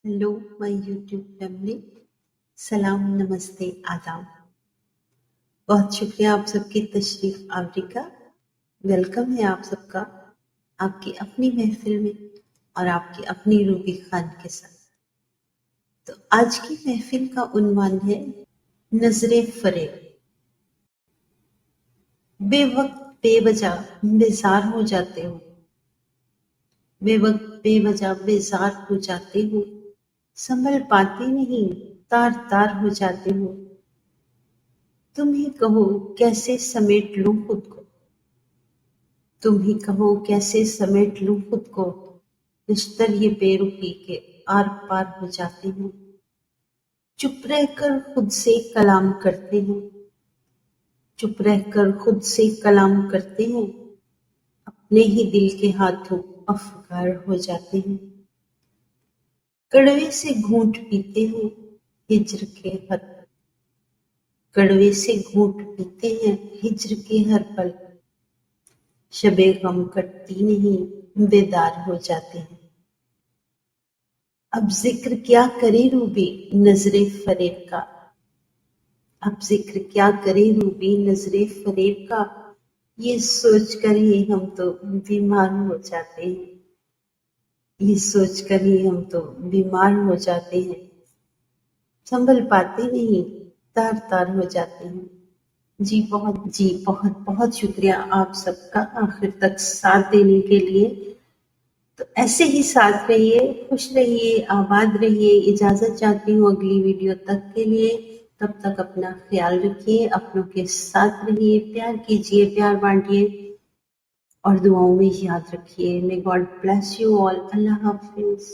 Hello my YouTube family. सलाम, नमस्ते, आदाब। बहुत शुक्रिया आप सबकी तशरीफ आवरी का। वेलकम है आप सबका आपकी अपनी महफिल में और आपकी अपनी रूबी खान के साथ। तो आज की महफिल का उन्वान है नजरे फरेब। बेवक्त बेवजह बेजार हो जाते हो, बेवक्त बेवजह बेजार हो जाते हो, संभल पाते नहीं, तार तार हो जाते हो। तुम ही कहो कैसे समेट लूं खुद को, तुम ही कहो कैसे समेट लूं खुद को, निश्तर ये बेरुखी के आर पार हो जाते हैं। चुप रहकर खुद से कलाम करते हैं, चुप रहकर खुद से कलाम करते हैं, अपने ही दिल के हाथों अफगार हो जाते हैं। कड़वे से घूंट पीते हैं हिज्र के हर, कड़वे से घूंट पीते हैं हिज्र के हर पल, शबे गम कटती नहीं बेदार हो जाते हैं। अब जिक्र क्या करे रूबी नजरे फरेब का, अब जिक्र क्या करे रूबी नजरे फरेब का, ये सोच कर ही हम तो बीमार हो जाते हैं, ये सोच कर ही हम तो बीमार हो जाते हैं। संभल पाते नहीं, तार तार हो जाते हैं। जी बहुत बहुत शुक्रिया आप सबका आखिर तक साथ देने के लिए। तो ऐसे ही साथ रहिए, खुश रहिए, आबाद रहिए। इजाजत चाहती हूँ अगली वीडियो तक के लिए। तब तक अपना ख्याल रखिए, अपनों के साथ रहिए, प्यार कीजिए, प्यार बांटिए और दुआओं में याद रखिए। May God bless you all. Allah Hafiz.